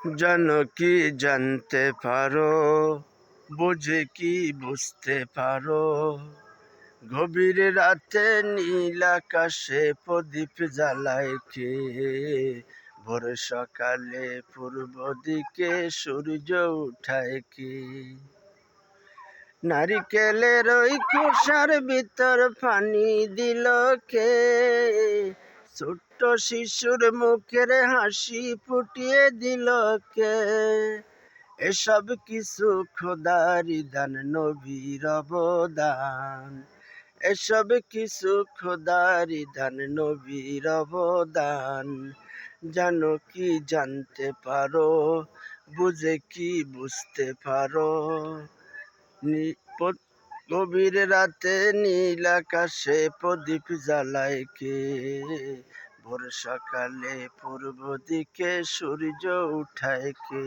জানো কি জানতে পারো, বুঝে কি বুঝতে পারো, গভীর রাতে নীল আকাশে প্রদীপ জ্বালায় কে? ভোর সকালে পূর্ব দিকে সূর্য উঠায় কে? নারিকেলের ওই খোসার ভিতর পানি দিল কে? ছোট্ট শিশুর মুখের হাসি ফুটিয়ে দিল কে? এসব কিছু খোদারি দান, নবীর অবদান। এসব কিছু খোদারি দান, নবীর অবদান। জানো কি জানতে পারো, বুঝে কি বুঝতে পারো, গভীর রাতে নীল আকাশে প্রদীপ জ্বালায় কে? ভোর সকালে পূর্ব দিকে সূর্য উঠায় কে?